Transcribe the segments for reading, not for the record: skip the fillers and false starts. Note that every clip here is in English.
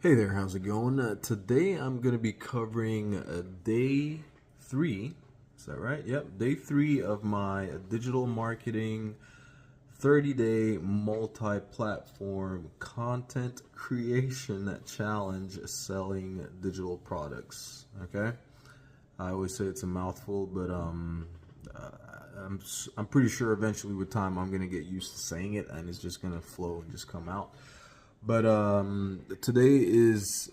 Hey there, how's it going? Today I'm going to be covering day three. Is that right? Yep, day three of my digital marketing 30-day multi-platform content creation challenge selling digital products. Okay, I always say it's a mouthful, but I'm pretty sure eventually with time I'm gonna get used to saying it, and it's just gonna flow and just come out. But today is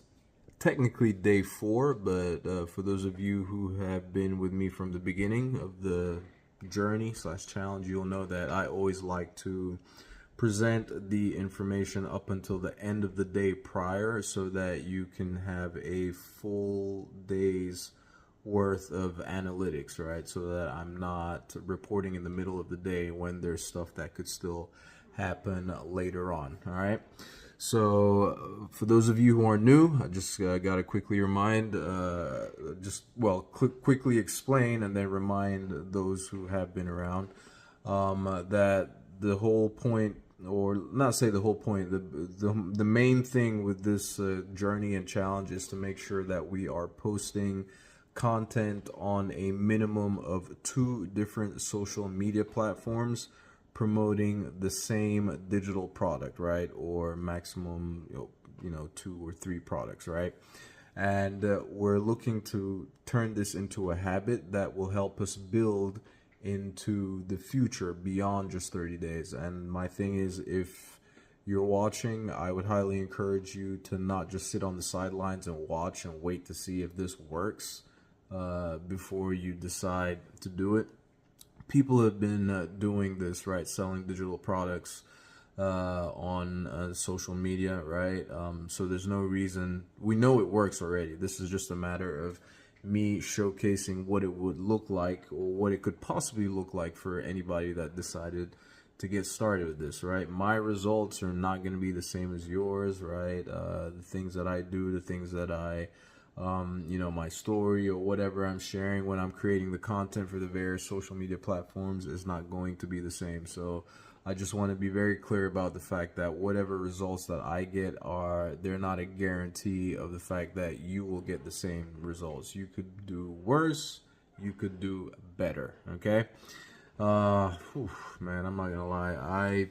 technically day four, but for those of you who have been with me from the beginning of the journey slash challenge, you'll know that I always like to present the information up until the end of the day prior so that you can have a full day's worth of analytics, right? So that I'm not reporting in the middle of the day when there's stuff that could still happen later on. All right. So for those of you who are new, I just got to quickly quickly explain and then remind those who have been around that the whole point, or not say the whole point, the main thing with this journey and challenge is to make sure that we are posting content on a minimum of 2 different social media platforms promoting the same digital product, right? Or maximum, 2 or 3 products, right? And we're looking to turn this into a habit that will help us build into the future beyond just 30 days. And my thing is, if you're watching, I would highly encourage you to not just sit on the sidelines and watch and wait to see if this works before you decide to do it. People have been doing this, right? Selling digital products on social media, right? So there's no reason. We know it works already. This is just a matter of me showcasing what it would look like, or what it could possibly look like for anybody that decided to get started with this, right? My results are not going to be the same as yours, right? The things that I do, the things that I my story or whatever I'm sharing when I'm creating the content for the various social media platforms is not going to be the same. So I just want to be very clear about the fact that whatever results that I get they're not a guarantee of the fact that you will get the same results. You could do worse, you could do better. Okay. Man, I'm not gonna lie. I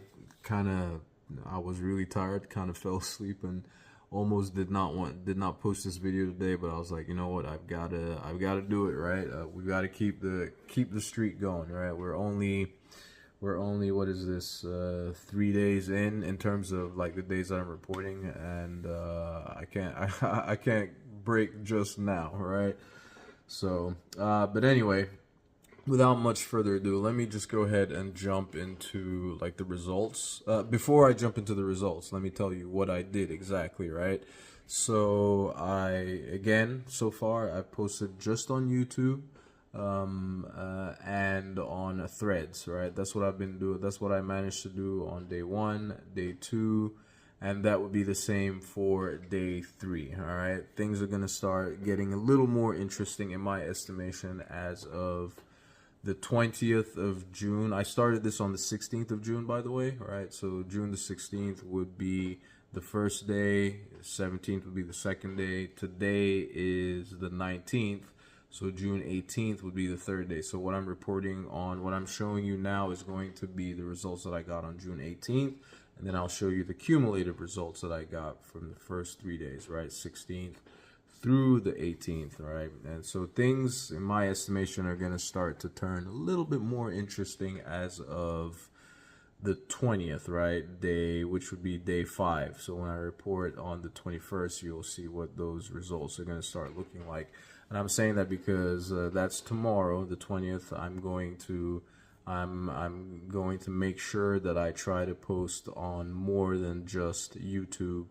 was really tired, kind of fell asleep, and almost did not post this video today, but I was like, you know what, I've got to do it, right? We got to keep the streak going, right? We're only what is this, 3 days in terms of like the days that I'm reporting, and I can't break just now, right? So but anyway, without much further ado, let me just go ahead and jump into like the results. Before I jump into the results, let me tell you what I did exactly, right? So so far I've posted just on YouTube and on Threads, right? That's what I've been doing. That's what I managed to do on day 1, day 2, and that would be the same for day 3. All right, things are gonna start getting a little more interesting in my estimation as of the 20th of June. I started this on the 16th of June, by the way, right? So June the 16th would be the first day, 17th would be the second day. Today is the 19th, so June 18th would be the third day. So what I'm reporting on, what I'm showing you now is going to be the results that I got on June 18th, and then I'll show you the cumulative results that I got from the first 3 days, right? 16th through the 18th, right? And so things, in my estimation, are going to start to turn a little bit more interesting as of the 20th, right? Day, which would be day 5. So when I report on the 21st, you'll see what those results are going to start looking like. And I'm saying that because that's tomorrow, the 20th. I'm going to make sure that I try to post on more than just YouTube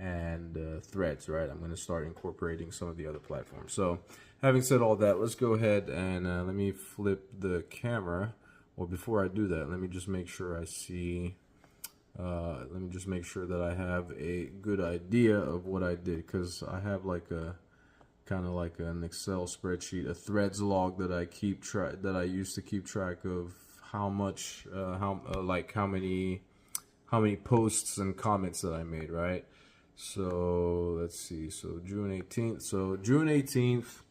and Threads, right? I'm going to start incorporating some of the other platforms. So having said all that, let's go ahead and let me flip the camera. Well, before I do that, let me just make sure I see, let me just make sure that I have a good idea of what I did, because I have like a kind of like an Excel spreadsheet, a Threads log that I used to keep track of how much, how many posts and comments that I made, right? So let's see. So June 18th. So June 18th.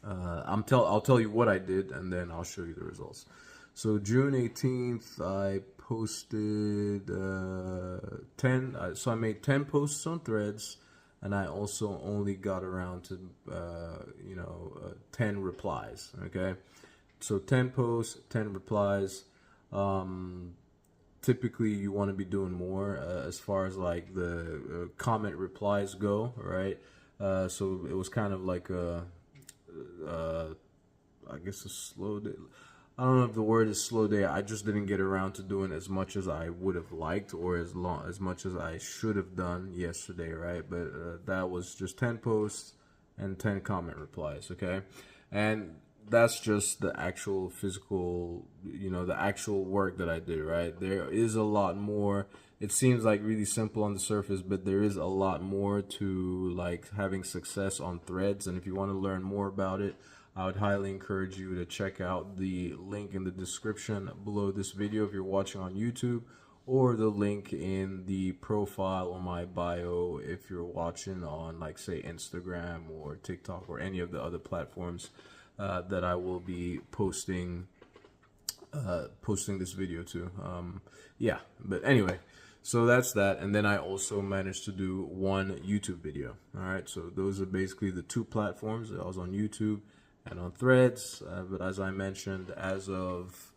I'll tell you what I did, and then I'll show you the results. So June 18th, I posted 10. So I made 10 posts on Threads, and I also only got around to 10 replies. Okay, so 10 posts, 10 replies. Typically you want to be doing more as far as like the comment replies go, right? So it was kind of like I guess a slow day. I don't know if the word is slow day. I just didn't get around to doing as much as I would have liked, or as much as I should have done yesterday, right? But that was just 10 posts and 10 comment replies, okay? And that's just the actual physical, the actual work that I did, right? There is a lot more. It seems like really simple on the surface, but there is a lot more to like having success on Threads. And if you want to learn more about it, I would highly encourage you to check out the link in the description below this video if you're watching on YouTube, or the link in the profile on my bio if you're watching on, like, say, Instagram or TikTok or any of the other platforms that I will be posting this video to. Yeah, but anyway, so that's that. And then I also managed to do one YouTube video. All right, so those are basically the two platforms. I was on YouTube and on Threads, but as I mentioned, as of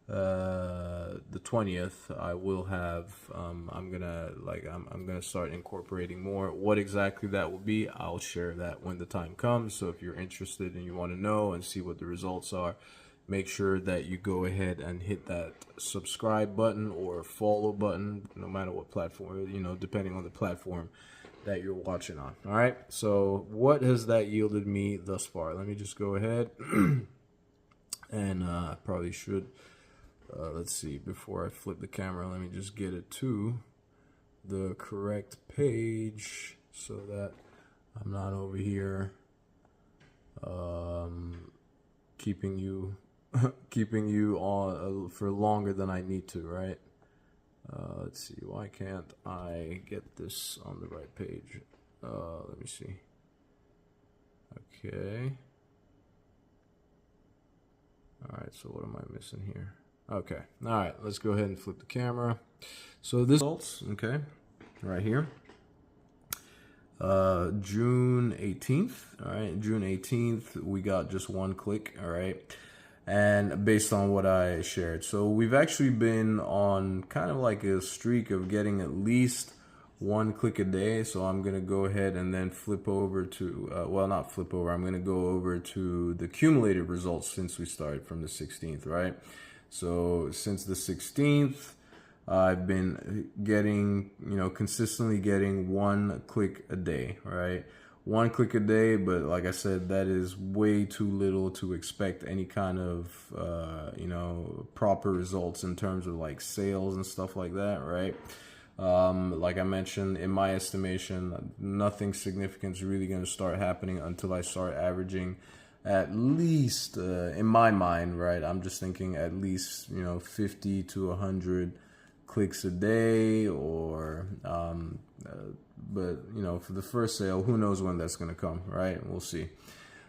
the 20th, I will have I'm gonna start incorporating more. What exactly that will be, I'll share that when the time comes. So if you're interested and you want to know and see what the results are, make sure that you go ahead and hit that subscribe button or follow button, no matter what platform, depending on the platform that you're watching on. All right, so what has that yielded me thus far? Let me just go ahead and I probably should let's see, before I flip the camera, let me just get it to the correct page so that I'm not over here keeping you on for longer than I need to, right? Let's see, why can't I get this on the right page? Let me see. Okay. All right, so what am I missing here? Okay, all right, let's go ahead and flip the camera. So this results, okay, right here. June 18th, all right, June 18th, we got just one click, all right, and based on what I shared. So we've actually been on kind of like a streak of getting at least one click a day. So I'm going to go ahead and then flip over to, well, not flip over, I'm going to go over to the cumulative results since we started from the 16th, right? So since the 16th, I've been getting, consistently getting one click a day, right? One click a day, but like I said, that is way too little to expect any kind of, proper results in terms of like sales and stuff like that, right? Like I mentioned, in my estimation, nothing significant is really going to start happening until I start averaging at least, in my mind, right? I'm just thinking at least, 50 to 100 clicks a day, or but for the first sale, who knows when that's going to come, right? We'll see.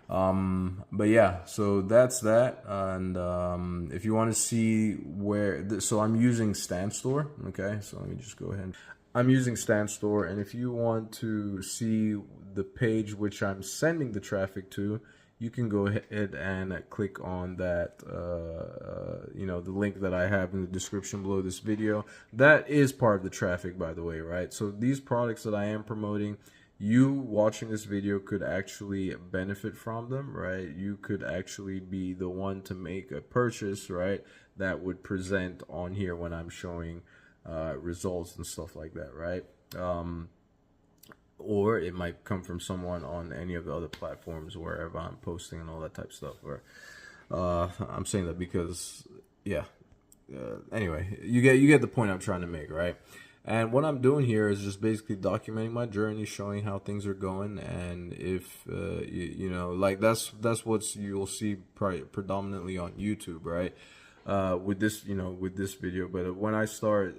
But yeah, so that's that. And if you want to see where so I'm using StanStore, okay? So let me just go ahead. I'm using StanStore, and if you want to see the page which I'm sending the traffic to, you can go ahead and click on that, the link that I have in the description below this video. That is part of the traffic, by the way, right? So these products that I am promoting, you watching this video could actually benefit from them, right? You could actually be the one to make a purchase, right? That would present on here when I'm showing results and stuff like that, right? Or it might come from someone on any of the other platforms wherever I'm posting and all that type of stuff. Or I'm saying that because, yeah. Anyway, you get the point I'm trying to make, right? And what I'm doing here is just basically documenting my journey, showing how things are going, and if like that's what you'll see predominantly on YouTube, right? with this, with this video. But when I start,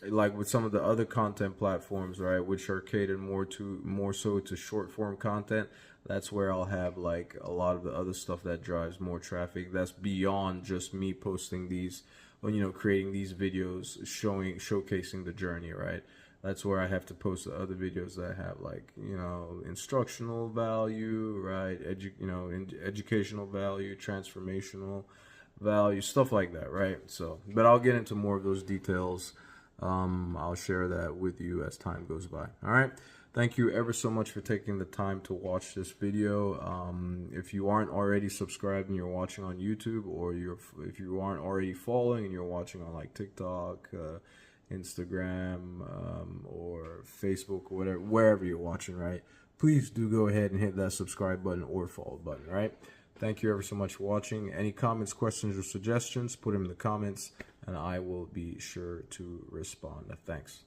like with some of the other content platforms, right, which are catered more so to short form content, that's where I'll have like a lot of the other stuff that drives more traffic. That's beyond just me posting these, creating these videos showcasing the journey, right? That's where I have to post the other videos that have like, instructional value, right? Educational value, transformational value, stuff like that, right? So, but I'll get into more of those details. I'll share that with you as time goes by. All right. Thank you ever so much for taking the time to watch this video. If you aren't already subscribed and you're watching on YouTube, or if you aren't already following and you're watching on like TikTok, Instagram, or Facebook, or whatever, wherever you're watching, right? Please do go ahead and hit that subscribe button or follow button, right? Thank you ever so much for watching. Any comments, questions, or suggestions, put them in the comments, and I will be sure to respond. Thanks.